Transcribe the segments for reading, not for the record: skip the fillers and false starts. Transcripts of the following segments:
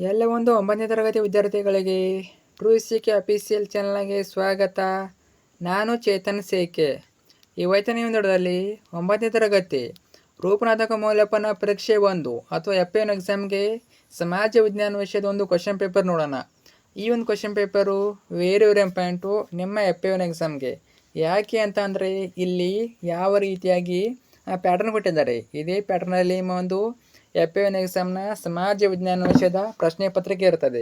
ಎಲ್ಲ ಒಂದು 9ನೇ ತರಗತಿ ವಿದ್ಯಾರ್ಥಿಗಳಿಗೆ ಟ್ರೂ ಕೆ ಅಫಿಷಿಯಲ್ ಚಾನಲ್ಗೆ ಸ್ವಾಗತ. ನಾನು ಚೇತನ್ ಸೇಕೆ. ಇವತ್ತಿನ ವಿಡಿಯೋದಲ್ಲಿ 9ನೇ ತರಗತಿ ರೂಪನಾಥಕ ಮೌಲ್ಯಮಾಪನ ಪರೀಕ್ಷೆ 1 ಅಥವಾ FA1 ಎಕ್ಸಾಮ್ಗೆ ಸಮಾಜ ವಿಜ್ಞಾನ ವಿಷಯದ ಒಂದು ಕ್ವಶನ್ ಪೇಪರ್ ನೋಡೋಣ. ಈ ಒಂದು ಕ್ವಶನ್ ಪೇಪರು ವೆರಿ ಇಂಪಾರ್ಟೆಂಟು ನಿಮ್ಮ FA1 ಎಕ್ಸಾಮ್ಗೆ. ಯಾಕೆ ಅಂತ ಅಂದರೆ ಇಲ್ಲಿ ಯಾವ ರೀತಿಯಾಗಿ ಪ್ಯಾಟರ್ನ್ ಕೊಟ್ಟಿದ್ದಾರೆ, ಇದೇ ಪ್ಯಾಟರ್ನಲ್ಲಿ ಒಂದು FA1 ಎಕ್ಸಾಮ್ನ ಸಮಾಜ ವಿಜ್ಞಾನ ವಿಷಯದ ಪ್ರಶ್ನೆ ಪತ್ರಿಕೆ ಇರ್ತದೆ.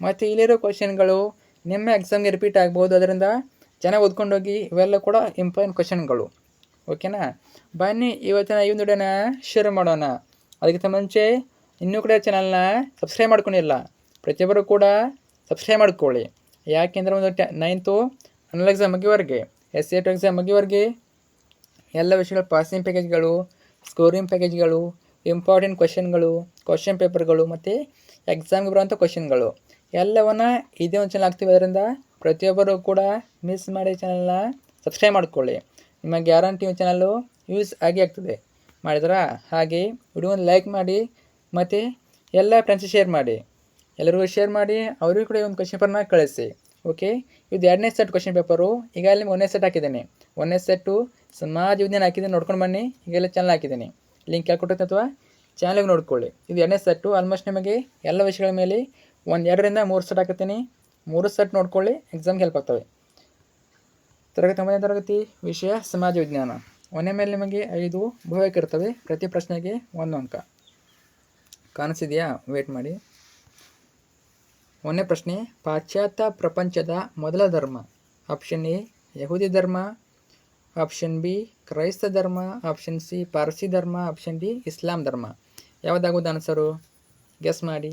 ಮತ್ತು ಇಲ್ಲಿರೋ ಕ್ವಶನ್ಗಳು ನಿಮ್ಮ ಎಕ್ಸಾಮ್ಗೆ ರಿಪೀಟ್ ಆಗ್ಬೋದು, ಅದರಿಂದ ಚೆನ್ನಾಗಿ ಓದ್ಕೊಂಡೋಗಿ. ಇವೆಲ್ಲ ಕೂಡ ಇಂಪಾರ್ಟೆಂಟ್ ಕ್ವಶನ್ಗಳು. ಓಕೆನಾ? ಬನ್ನಿ ಇವತ್ತಿನ ಈ ಒಂದು ವಿಡಿಯೋನ ಶೇರ್ ಮಾಡೋಣ. ಅದಕ್ಕಿಂತ ಮುಂಚೆ ಇನ್ನೂ ಕೂಡ ಚಾನಲ್ನ ಸಬ್ಸ್ಕ್ರೈಬ್ ಮಾಡ್ಕೊಂಡಿಲ್ಲ, ಪ್ರತಿಯೊಬ್ಬರು ಕೂಡ ಸಬ್ಸ್ಕ್ರೈಬ್ ಮಾಡ್ಕೊಳ್ಳಿ. ಯಾಕೆಂದರೆ ಒಂದು 9th ಅನ್ನಲ್ ಎಕ್ಸಾಮ್ ಮುಗಿವರೆಗೆ, SA2 ಎಕ್ಸಾಮ್ ಮುಗಿವರೆಗೆ ಎಲ್ಲ ವಿಷಯಗಳು, ಪಾಸಿಂಗ್ ಪ್ಯಾಕೇಜ್ಗಳು, ಸ್ಕೋರಿಂಗ್ ಪ್ಯಾಕೇಜ್ಗಳು, ಇಂಪಾರ್ಟೆಂಟ್ ಕ್ವಶನ್ಗಳು, ಕ್ವಶನ್ ಪೇಪರ್ಗಳು ಮತ್ತು ಎಕ್ಸಾಮ್ಗೆ ಬರುವಂಥ ಕ್ವಶನ್ಗಳು ಎಲ್ಲವನ್ನು ಇದೇ ಒಂದು ಚಾನಲ್ ಆಗ್ತೀವಿ. ಅದರಿಂದ ಪ್ರತಿಯೊಬ್ಬರು ಕೂಡ ಮಿಸ್ ಮಾಡಿ ಚಾನಲ್ನ ಸಬ್ಸ್ಕ್ರೈಬ್ ಮಾಡ್ಕೊಳ್ಳಿ. ನಿಮ್ಮ ಗ್ಯಾರಂಟಿ ಒಂದು ಚಾನಲ್ಲು ಯೂಸ್ ಆಗ್ತದೆ. ಮಾಡಿದ್ರಾ? ಹಾಗೆ ವಿಡಿಯೋನ ಲೈಕ್ ಮಾಡಿ ಮತ್ತು ಎಲ್ಲ ಫ್ರೆಂಡ್ಸ್ ಶೇರ್ ಮಾಡಿ, ಎಲ್ಲರಿಗೂ ಶೇರ್ ಮಾಡಿ, ಅವರಿಗೂ ಕೂಡ ಒಂದು ಕ್ವಶನ್ ಪೇಪರ್ನ ಕಳಿಸಿ. ಓಕೆ, ಇದು 2ನೇ ಸೆಟ್ ಕ್ವಶನ್ ಪೇಪರು. ಈಗ ಅಲ್ಲಿ ನಿಮ್ಗೆ 1ನೇ ಸೆಟ್ ಹಾಕಿದ್ದೇನೆ. 1ನೇ ಸೆಟ್ಟು ಸಮಾಜ ವಿಜ್ಞಾನ ಹಾಕಿದ್ದೀನಿ, ನೋಡ್ಕೊಂಡು ಬನ್ನಿ. ಈಗೆಲ್ಲ ಚಾನಲ್ ಹಾಕಿದ್ದೀನಿ, ಲಿಂಕ್ ಹಾಕೊಟ್ಟೈತೆ ಅಥವಾ ಚಾನಲ್ಗೆ ನೋಡ್ಕೊಳ್ಳಿ. ಇದು 2ನೇ ಸೆಟ್ಟು. ಆಲ್ಮೋಸ್ಟ್ ನಿಮಗೆ ಎಲ್ಲ ವಿಷಯಗಳ ಮೇಲೆ 2 ರಿಂದ 3 ಸೆಟ್ ಹಾಕತ್ತೀನಿ. 3 ಸೆಟ್ ನೋಡ್ಕೊಳ್ಳಿ, ಎಕ್ಸಾಮ್ಗೆ ಹೆಲ್ಪ್ ಆಗ್ತವೆ. ತರಗತಿ 9ನೇ ತರಗತಿ ವಿಷಯ ಸಮಾಜ ವಿಜ್ಞಾನ. 1ನೇ ಮೇಲೆ ನಿಮಗೆ 5 ಭವ್ಯಕ ಇರ್ತವೆ. ಪ್ರತಿ ಪ್ರಶ್ನೆಗೆ 1 ಅಂಕ. ಕಾಣಿಸಿದೆಯಾ? ವೇಟ್ ಮಾಡಿ. 1ನೇ ಪ್ರಶ್ನೆ, ಪಾಶ್ಚಾತ್ಯ ಪ್ರಪಂಚದ ಮೊದಲ ಧರ್ಮ. ಆಪ್ಷನ್ ಎ ಯಹೂದಿ ಧರ್ಮ, ಆಪ್ಷನ್ ಬಿ ಕ್ರೈಸ್ತ ಧರ್ಮ, ಆಪ್ಷನ್ ಸಿ ಪಾರ್ಸಿ ಧರ್ಮ, ಆಪ್ಷನ್ ಡಿ ಇಸ್ಲಾಂ ಧರ್ಮ. ಯಾವುದಾಗೋದು ಆನ್ಸರು? ಗೆಸ್ ಮಾಡಿ.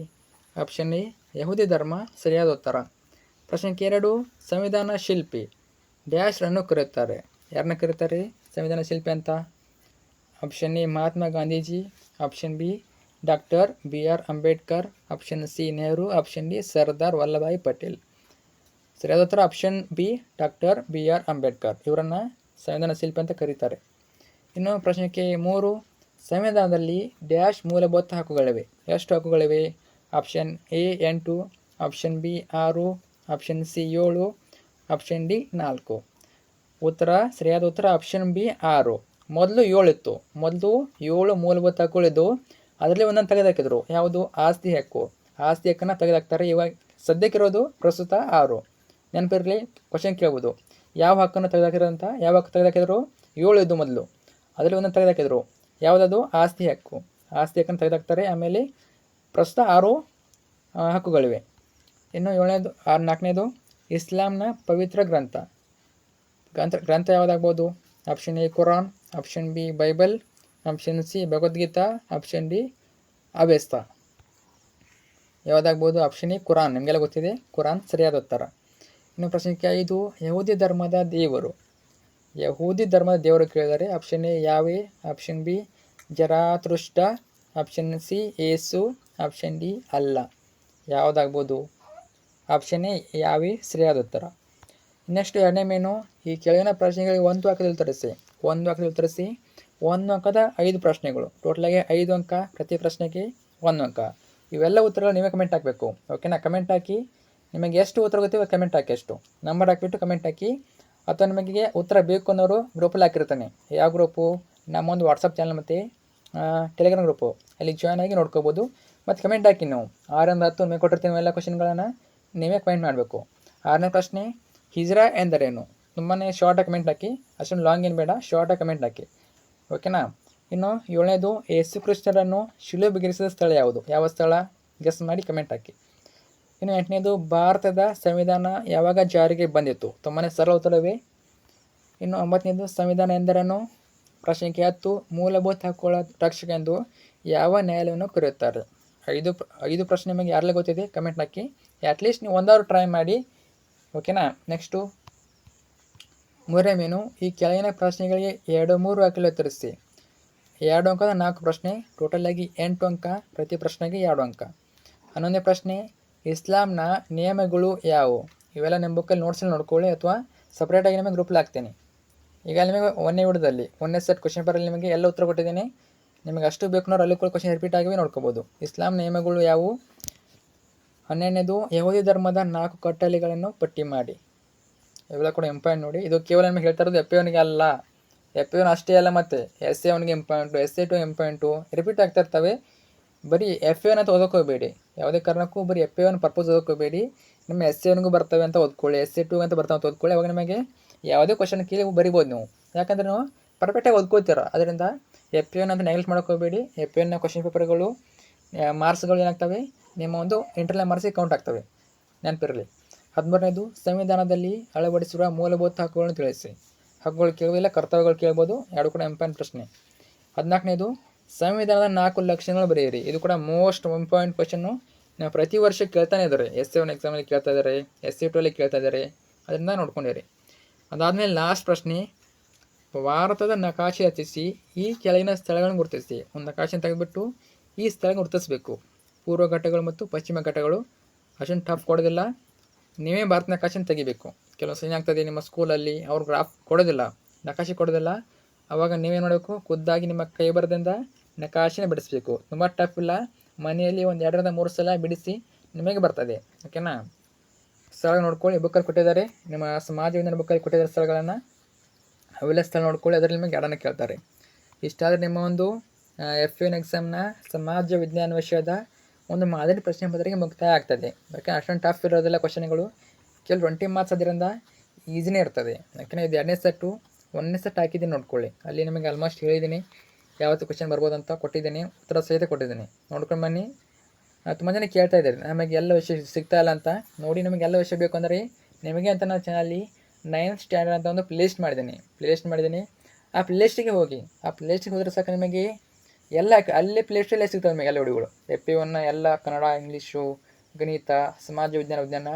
ಆಪ್ಷನ್ ಎ ಯಹೂದಿ ಧರ್ಮ ಸರಿಯಾದ ಉತ್ತರ. ಪ್ರಶ್ನೆ 2, ಸಂವಿಧಾನ ಶಿಲ್ಪಿ ಡ್ಯಾಶ್ರನ್ನು ಕರೆಯುತ್ತಾರೆ. ಯಾರನ್ನ ಕರೀತಾರೆ ಸಂವಿಧಾನ ಶಿಲ್ಪಿ ಅಂತ? Option A Mahatma Gandhiji, option B doctor BR Ambedkar, option C Nehru, option D Sardar Vallabhbhai Patel. ಸರಿಯಾದ ಉತ್ತರ option B doctor BR Ambedkar. ಇವರನ್ನು ಸಂವಿಧಾನ ಶಿಲ್ಪಿ ಅಂತ ಕರೀತಾರೆ. ಇನ್ನು ಪ್ರಶ್ನೆ 3, ಸಂವಿಧಾನದಲ್ಲಿ ಡ್ಯಾಶ್ ಮೂಲಭೂತ ಹಕ್ಕುಗಳಿವೆ. ಎಷ್ಟು ಹಕ್ಕುಗಳಿವೆ? Option A 8, option B 6, option C 7, option D 4. ಉತ್ತರ, ಸರಿಯಾದ ಉತ್ತರ ಆಪ್ಷನ್ ಬಿ 6. ಮೊದಲು 7 ಇತ್ತು. ಮೊದಲು 7 ಮೂಲಭೂತ ಹಕ್ಕುಗಳಿದ್ದು, ಅದರಲ್ಲಿ ಒಂದೊಂದು ತೆಗೆದಾಕಿದ್ರು. ಯಾವುದು? ಆಸ್ತಿ ಹಕ್ಕು. ಆಸ್ತಿ ಹಕ್ಕನ್ನು ತೆಗೆದಾಕ್ತಾರೆ. ಇವಾಗ ಸದ್ಯಕ್ಕಿರೋದು ಪ್ರಸ್ತುತ 6. ನೆನಪಿರಲಿ, ಕ್ವಶನ್ ಕೇಳ್ಬೋದು. ಯಾವ ಹಕ್ಕನ್ನು ತೆಗೆದಾಕಿದ್ರು ಅಂತ. ಯಾವ ಹಕ್ಕು ತೆಗೆದಾಕಿದ್ರು? 7 ಇದ್ದು ಮೊದಲು, ಅದರಲ್ಲಿ ಒಂದೊಂದು ತೆಗೆದಾಕಿದ್ರು. ಯಾವುದದು? ಆಸ್ತಿ ಹಕ್ಕು. ಆಸ್ತಿ ಹಕ್ಕನ್ನು ತೆಗೆದಾಕ್ತಾರೆ. ಆಮೇಲೆ ಪ್ರಸ್ತುತ 6 ಹಕ್ಕುಗಳಿವೆ. ಇನ್ನು 4ನೇದು ಇಸ್ಲಾಂನ ಪವಿತ್ರ ಗ್ರಂಥ ಯಾವುದಾಗ್ಬೋದು? Option A Quran, option B Bible, option C Bhagavad Gita, option D Avesta. ಯಾವುದಾಗ್ಬೋದು? Option A Quran. ನಿಮಗೆಲ್ಲ ಗೊತ್ತಿದೆ, ಕುರಾನ್ ಸರಿಯಾದ ಉತ್ತರ. ಇನ್ನು ಪ್ರಶ್ನೆ 5, ಯಹೂದಿ ಧರ್ಮದ ದೇವರು. ಯಹೂದಿ ಧರ್ಮದ ದೇವರು ಕೇಳಿದರೆ option A Yahweh, option B Zarathustra, option C ಏಸು, ಆಪ್ಷನ್ ಡಿ ಅಲ್ಲ. ಯಾವುದಾಗ್ಬೋದು? ಆಪ್ಷನ್ ಎ ಯಾವೆ ಸರಿಯಾದ ಉತ್ತರ. ಇನ್ನೆಷ್ಟು 2ನೇ ಮೇನು, ಈ ಕೆಳಗಿನ ಪ್ರಶ್ನೆಗಳಿಗೆ 1 ಅಂಕದಲ್ಲಿ ಉತ್ತರಿಸಿ. 1 ಅಂಕದಲ್ಲಿ ಉತ್ತರಿಸಿ. 1 ಅಂಕದ 5 ಪ್ರಶ್ನೆಗಳು. ಟೋಟಲಾಗಿ 5 ಅಂಕ. ಪ್ರತಿ ಪ್ರಶ್ನೆಗೆ 1 ಅಂಕ. ಇವೆಲ್ಲ ಉತ್ತರಗಳು ನೀವೇ ಕಮೆಂಟ್ ಹಾಕಬೇಕು. ಓಕೆನಾ? ಕಮೆಂಟ್ ಹಾಕಿ. ನಿಮಗೆ ಎಷ್ಟು ಉತ್ತರ ಗೊತ್ತಿವೆ ಕಮೆಂಟ್ ಹಾಕಿ. ಎಷ್ಟು ನಂಬರ್ ಹಾಕಿಬಿಟ್ಟು ಕಮೆಂಟ್ ಹಾಕಿ. ಅಥವಾ ನಿಮಗೆ ಉತ್ತರ ಬೇಕು ಅನ್ನೋರು ಗ್ರೂಪಲ್ಲಿ ಹಾಕಿರ್ತಾನೆ. ಯಾವ ಗ್ರೂಪು? ನಮ್ಮೊಂದು ವಾಟ್ಸಪ್ ಚಾನಲ್ ಮತ್ತು ಟೆಲಿಗ್ರಾಮ್ ಗ್ರೂಪು, ಅಲ್ಲಿ ಜಾಯ್ನ್ ಆಗಿ ನೋಡ್ಕೋಬೋದು. ಮತ್ತು ಕಮೆಂಟ್ ಹಾಕಿ. ನೀವು 6 ರಿಂದ 10 ಮೇಲೆ ಕೊಟ್ಟಿರ್ತೀವಿ ಎಲ್ಲ ಕ್ವಶನ್ಗಳನ್ನು ನೀವೇ ಕಮೆಂಟ್ ಮಾಡಬೇಕು. 6ನೇ ಪ್ರಶ್ನೆ, ಹಿಜ್ರಾ ಎಂದರೇನು? ತುಂಬಾ ಶಾರ್ಟಾಗಿ ಕಮೆಂಟ್ ಹಾಕಿ, ಅಷ್ಟೊಂದು ಲಾಂಗ್ ಏನು ಬೇಡ, ಶಾರ್ಟಾಗಿ ಕಮೆಂಟ್ ಹಾಕಿ. ಓಕೆನಾ? ಇನ್ನು 7ನೇದು, ಯೇಸು ಕ್ರಿಸ್ತರನ್ನು ಶಿಲುಬೆಗೇರಿಸಿದ ಸ್ಥಳ ಯಾವುದು? ಯಾವ ಸ್ಥಳ? ಗೆಸ್ ಮಾಡಿ ಕಮೆಂಟ್ ಹಾಕಿ. ಇನ್ನು 8ನೇದು, ಭಾರತದ ಸಂವಿಧಾನ ಯಾವಾಗ ಜಾರಿಗೆ ಬಂದಿತ್ತು? ತುಂಬಾ ಸರಳ ಉತ್ತರವೇ. ಇನ್ನು 9ನೇದು, ಸಂವಿಧಾನ ಎಂದರೇನು? ಪ್ರಶ್ನೆ 10, ಮೂಲಭೂತ ಹಕ್ಕುಗಳ ರಕ್ಷಕ ಎಂದು ಯಾವ ನ್ಯಾಯಾಲಯವನ್ನು ಕರೆಯುತ್ತಾರೆ? 5 ಪ್ರಶ್ನೆ ನಿಮಗೆ ಯಾರೆಲ್ಲ ಗೊತ್ತಿದೆ ಕಮೆಂಟ್ ಹಾಕಿ. ಅಟ್ಲೀಸ್ಟ್ ನೀವು ಒಂದಾದ್ರು ಟ್ರೈ ಮಾಡಿ. ಓಕೆನಾ? ನೆಕ್ಸ್ಟು 3ನೇ ಮೇನು, ಈ ಕೆಳಗಿನ ಪ್ರಶ್ನೆಗಳಿಗೆ 2-3 ಅಂಕದಲ್ಲಿ ಉತ್ತರಿಸಿ. 2 ಅಂಕದ 4 ಪ್ರಶ್ನೆ. ಟೋಟಲಾಗಿ 8 ಅಂಕ. ಪ್ರತಿ ಪ್ರಶ್ನೆಗೆ 2 ಅಂಕ. 11ನೇ ಪ್ರಶ್ನೆ, ಇಸ್ಲಾಂನ ನಿಯಮಗಳು ಯಾವುವು? ಇವೆಲ್ಲ ನಿಮ್ಮ ಬುಕ್ಕಲ್ಲಿ ನೋಟ್ಸಲ್ಲಿ ನೋಡ್ಕೊಳ್ಳಿ, ಅಥವಾ ಸಪ್ರೇಟಾಗಿ ನಿಮಗೆ ಗ್ರೂಪಲ್ಲಿ ಹಾಕ್ತೀನಿ. ಈಗ ನಿಮಗೆ 1ನೇ ವಿಡಿಯೋದಲ್ಲಿ 1ನೇ ಸೆಟ್ ಕ್ವಶನ್ ಪೇಪರಲ್ಲಿ ನಿಮಗೆ ಎಲ್ಲ ಉತ್ತರ ಕೊಟ್ಟಿದ್ದೀನಿ. ನಿಮಗೆ ಅಷ್ಟು ಬೇಕು ಅಲ್ಲಿ ಕೂಡ ಕ್ವಶನ್ ರಿಪೀಟ್ ಆಗಿವೆ ನೋಡ್ಕೋಬೋದು. ಇಸ್ಲಾಂ ನಿಯಮಗಳು ಯಾವುವು? ಹನ್ನೆರಡನೇದು ಯಹೂದಿ ಧರ್ಮದ 4 ಕಟ್ಟಳೆಗಳನ್ನು ಪಟ್ಟಿ ಮಾಡಿ. ಇವೆಲ್ಲ ಕೂಡ ಇಂಪಾರ್ಟೆಂಟ್ ನೋಡಿ. ಇದು ಕೇವಲ ನಿಮಗೆ ಹೇಳ್ತಾ ಇರೋದು FA1ಗೆ ಅಲ್ಲ, FA1 ಅಷ್ಟೇ ಅಲ್ಲ, ಮತ್ತು SA1ಗೆ ಇಂಪಾರ್ಟೆಂಟು, SA2 ಇಂಪಾರ್ಟೆಂಟು, ರಿಪೀಟ್ ಆಗ್ತಾ ಇರ್ತವೆ. ಬರೀ FA1 ಅಂತ ಓದೋಕೋಬೇಡಿ, ಯಾವುದೇ ಕಾರಣಕ್ಕೂ ಬರೀ FA1 ಪರ್ಪಸ್ ಓದೋಕೋಬೇಡಿ. ನಿಮ್ಮ SA1ಗೂ ಬರ್ತವೆ ಅಂತ ಓದ್ಕೊಳ್ಳಿ, SA2 ಅಂತ ಬರ್ತವೆ ಅಂತ ಓದ್ಕೊಳ್ಳಿ. ಅವಾಗ ನಿಮಗೆ ಯಾವುದೇ ಕ್ವಶನ್ ಕೇಳಿ ಬರಿಬೋದು ನೀವು, ಯಾಕಂದರೆ ನೀವು ಪರ್ಫೆಕ್ಟಾಗಿ ಓದ್ಕೋತೀರ. ಅದರಿಂದ FA1 ಅಂತ ನೆಗ್ಲೆಕ್ಟ್ ಮಾಡೋಕೋಬೇಡಿ. FA1ನ ಕ್ವಶನ್ ಪೇಪರ್ಗಳು ಮಾರ್ಕ್ಸ್ಗಳು ಏನಾಗ್ತವೆ, ನಿಮ್ಮ ಒಂದು ಇಂಟರ್ನಲ್ ಮಾರ್ಕ್ಸಿಗೆ ಕೌಂಟ್ ಆಗ್ತವೆ, ನೆನಪಿರಲಿ. 13ನೇದು ಸಂವಿಧಾನದಲ್ಲಿ ಅಳವಡಿಸಿರುವ ಮೂಲಭೂತ ಹಕ್ಕುಗಳನ್ನು ತಿಳಿಸಿ. ಹಕ್ಕುಗಳು ಕೇಳೋದಿಲ್ಲ, ಕರ್ತವ್ಯಗಳು ಕೇಳ್ಬೋದು, ಎರಡು ಕೂಡ ಇಂಪಾರ್ಟೆಂಟ್ ಪ್ರಶ್ನೆ. 14ನೇದು ಸಂವಿಧಾನದ 4 ಲಕ್ಷಣಗಳು ಬರೆಯಿರಿ. ಇದು ಕೂಡ ಮೋಸ್ಟ್ ಇಂಪಾರ್ಟೆಂಟ್ ಕ್ವಶನ್ನು. ನಾವು ಪ್ರತಿ ವರ್ಷ ಕೇಳ್ತಾನೆ ಇದ್ದಾರೆ, SA1 ಎಕ್ಸಾಮಲ್ಲಿ ಕೇಳ್ತಾ ಇದ್ದಾರೆ, SA2 ಅಲ್ಲಿ ಕೇಳ್ತಾ ಇದ್ದಾರೆ, ಅದರಿಂದ ನೋಡ್ಕೊಂಡಿರಿ. ಅದಾದಮೇಲೆ ಲಾಸ್ಟ್ ಪ್ರಶ್ನೆ, ಭಾರತದ ನಕಾಶೆ ರಚಿಸಿ, ಈ ಕೆಳಗಿನ ಸ್ಥಳಗಳನ್ನು ಗುರುತಿಸಿ. ಒಂದು ನಕಾಶೆ ತೆಗೆದುಬಿಟ್ಟು ಈ ಸ್ಥಳ ಗುರುತಿಸಬೇಕು. ಪೂರ್ವ ಘಟ್ಟಗಳು ಮತ್ತು ಪಶ್ಚಿಮ ಘಟ್ಟಗಳು. ಅಷ್ಟೊಂದು ಟಫ್ ಕೊಡೋದಿಲ್ಲ, ನೀವೇ ಭಾರತ ನಕಾಶೆನ ತೆಗಿಬೇಕು. ಕೆಲವು ಏನಾಗ್ತದೆ, ನಿಮ್ಮ ಸ್ಕೂಲಲ್ಲಿ ಅವ್ರು ಗ್ರಾಫ್ ಕೊಡೋದಿಲ್ಲ, ನಕಾಶೆ ಕೊಡೋದಿಲ್ಲ, ಆವಾಗ ನೀವೇ ಮಾಡಬೇಕು, ಖುದ್ದಾಗಿ ನಿಮ್ಮ ಕೈ ಬರದಿಂದ ನಕಾಶೆನ ಬಿಡಿಸ್ಬೇಕು. ತುಂಬ ಟಫ್ ಇಲ್ಲ, ಮನೆಯಲ್ಲಿ ಒಂದು 2ರಿಂದ 3 ಸಲ ಬಿಡಿಸಿ ನಿಮಗೆ ಬರ್ತದೆ. ಓಕೆನಾ? ಸ್ಥಳ ನೋಡ್ಕೊಳ್ಳಿ, ಬುಕ್ಕಲ್ಲಿ ಕೊಟ್ಟಿದ್ದಾರೆ, ನಿಮ್ಮ ಸಮಾಜ ವಿಜ್ಞಾನ ಬುಕ್ಕಲ್ಲಿ ಕೊಟ್ಟಿದ್ದಾರೆ ಸ್ಥಳಗಳನ್ನು, ಅವೆಲ್ಲ ಸ್ಥಳ ನೋಡ್ಕೊಳ್ಳಿ, ಅದರಲ್ಲಿ ನಿಮಗೆ ಎರಡನ್ನ ಕೇಳ್ತಾರೆ. ಇಷ್ಟಾದರೆ ನಿಮ್ಮ ಒಂದು FA1 ಎಕ್ಸಾಮ್ನ ಸಮಾಜ ವಿಜ್ಞಾನ ವಿಷಯದ ಒಂದು ಮಾದರಿ ಪ್ರಶ್ನೆ ಪತ್ರಿಕೆ ಮುಕ್ತಾಯ ಆಗ್ತದೆ. ಯಾಕೆ ಅಷ್ಟೊಂದು ಟಫ್ ಇರೋದಿಲ್ಲ ಕ್ವಶನ್ಗಳು, ಕೆಲವು 20 ಮಾರ್ಕ್ಸ್ ಅದರಿಂದ ಈಸಿನೇ ಇರ್ತದೆ. ಯಾಕೆಂದರೆ ಇದು 2ನೇ ಸೆಟ್ಟು, 1ನೇ ಸೆಟ್ ಹಾಕಿದ್ದೀನಿ ನೋಡ್ಕೊಳ್ಳಿ, ಅಲ್ಲಿ ನಿಮಗೆ ಆಲ್ಮೋಸ್ಟ್ ಹೇಳಿದ್ದೀನಿ ಯಾವತ್ತು ಕ್ವಶನ್ ಬರ್ಬೋದಂತ ಕೊಟ್ಟಿದ್ದೀನಿ, ಉತ್ತರ ಸಹಿತ ಕೊಟ್ಟಿದ್ದೀನಿ, ನೋಡ್ಕೊಂಡು ಬನ್ನಿ. ತುಂಬ ಜನ ಕೇಳ್ತಾ ಇದ್ದಾರೆ ನಮಗೆ ಎಲ್ಲ ವಿಷಯ ಸಿಗ್ತಾ ಇಲ್ಲ ಅಂತ. ನೋಡಿ, ನಿಮಗೆ ಎಲ್ಲ ವಿಷಯ ಬೇಕು ಅಂದರೆ ನಿಮಗೆ ಅಂತ ನಾನು ಚಾನಲ್ಲಿ 9th ಸ್ಟ್ಯಾಂಡರ್ಡ್ ಅಂತ ಒಂದು ಪ್ಲೇಲಿಸ್ಟ್ ಮಾಡಿದ್ದೀನಿ. ಆ ಪ್ಲೇಲಿಸ್ಟಿಗೆ ಹೋಗಿ, ಆ ಪ್ಲೇಲಿಸ್ಟಿಗೆ ಹೋದರೆ ಸಾಕು, ನಿಮಗೆ ಎಲ್ಲ ಅಲ್ಲೇ ಪ್ಲೇಲಿಸ್ಟಲ್ಲೇ ಸಿಗ್ತವೆ ನಿಮಗೆ ಎಲ್ಲ ವಿಡಿಯೋಗಳು. FA1 ಎಲ್ಲ ಕನ್ನಡ, ಇಂಗ್ಲೀಷು, ಗಣಿತ, ಸಮಾಜ ವಿಜ್ಞಾನ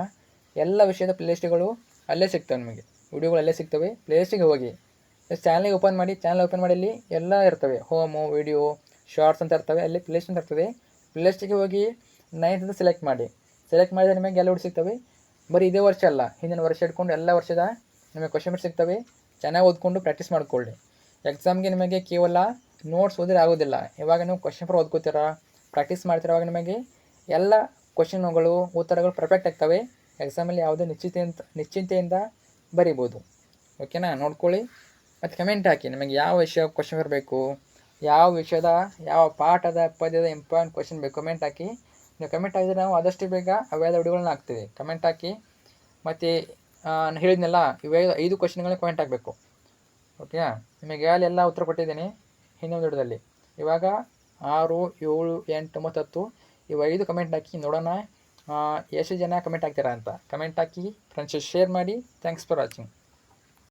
ಎಲ್ಲ ವಿಷಯದ ಪ್ಲೇಲಿಸ್ಟ್ಗಳು ಅಲ್ಲೇ ಸಿಗ್ತವೆ ನಿಮಗೆ, ವಿಡಿಯೋಗಳು ಅಲ್ಲೇ ಸಿಗ್ತವೆ. ಪ್ಲೇಲಿಸ್ಟಿಗೆ ಹೋಗಿ, ಚಾನಲಿಗೆ ಓಪನ್ ಮಾಡಿ, ಅಲ್ಲಿ ಎಲ್ಲ ಇರ್ತವೆ, ಹೋಮು, ವಿಡಿಯೋ, ಶಾರ್ಟ್ಸ್ ಅಂತ ಇರ್ತವೆ, ಅಲ್ಲಿ ಪ್ಲೇಲಿಸ್ಟ್ ಅಂತ ಇರ್ತದೆ. ಪ್ಲೇಲಿಸ್ಟಿಗೆ ಹೋಗಿ 9th ಅಂತ ಸೆಲೆಕ್ಟ್ ಮಾಡಿದರೆ ನಿಮಗೆ ಎಲ್ಲ ವಿಡಿಯೋ ಸಿಗ್ತವೆ. ಬರೀ ಇದೇ ವರ್ಷ ಅಲ್ಲ, ಹಿಂದಿನ ವರ್ಷ ಇಟ್ಕೊಂಡು ಎಲ್ಲ ವರ್ಷದ ನಿಮಗೆ ಕ್ವಶನ್ ಪೇಪರ್ ಸಿಗ್ತವೆ. ಚೆನ್ನಾಗಿ ಓದ್ಕೊಂಡು ಪ್ರಾಕ್ಟೀಸ್ ಮಾಡ್ಕೊಳ್ಳಿ. ಎಕ್ಸಾಮ್ಗೆ ನಿಮಗೆ ಕೇವಲ ನೋಟ್ಸ್ ಓದಿದ್ರೆ ಆಗೋದಿಲ್ಲ. ಇವಾಗ ನೀವು ಕ್ವಶನ್ ಪೇಪರ್ ಓದ್ಕೋತೀರಾ, ಪ್ರಾಕ್ಟೀಸ್ ಮಾಡ್ತೀರ, ಅವಾಗ ಎಲ್ಲ ಕ್ವಶನ್ಗಳು ಉತ್ತರಗಳು ಪರ್ಫೆಕ್ಟ್ ಆಗ್ತವೆ. ಎಕ್ಸಾಮಲ್ಲಿ ಯಾವುದೇ ನಿಶ್ಚಿಂತೆಯಿಂದ ಬರಿಬೋದು. ಓಕೆನಾ? ನೋಡ್ಕೊಳ್ಳಿ, ಮತ್ತು ಕಮೆಂಟ್ ಹಾಕಿ ನಿಮಗೆ ಯಾವ ವಿಷಯ ಕ್ವಶನ್ ಬರಬೇಕು, ಯಾವ ವಿಷಯದ ಯಾವ ಪಾಠದ ಪದ್ಯದ ಇಂಪಾರ್ಟೆಂಟ್ ಕ್ವಶನ್ ಬೇಕು, ಕಮೆಂಟ್ ಹಾಕಿ. ನೀವು ಕಮೆಂಟ್ ಹಾಕಿದರೆ ನಾವು ಆದಷ್ಟು ಬೇಗ ಅವೆಲ್ಲ ವಿಡಿಯೋಗಳನ್ನ ಹಾಕ್ತೀವಿ. ಕಮೆಂಟ್ ಹಾಕಿ. ಮತ್ತು ಹೇಳಿದ್ನಲ್ಲ, ಇವಾಗ 5 ಕ್ವಶನ್ಗಳನ್ನ ಕಮೆಂಟ್ ಹಾಕಬೇಕು. ಓಕೆಯಾ? ನಿಮಗೆ ಎಲ್ಲ ಉತ್ತರ ಕೊಟ್ಟಿದ್ದೀನಿ ಹಿಂದೊಂದು ವಿಡಿಯೋದಲ್ಲಿ. ಇವಾಗ 6, 7, 8, 9, 10 ಇವು 5 ಕಮೆಂಟ್ ಹಾಕಿ, ನೋಡೋಣ ಎಷ್ಟು ಜನ ಕಮೆಂಟ್ ಹಾಕ್ತೀರಾ ಅಂತ. ಕಮೆಂಟ್ ಹಾಕಿ, ಫ್ರೆಂಡ್ಸ್ ಶೇರ್ ಮಾಡಿ. Thanks for watching.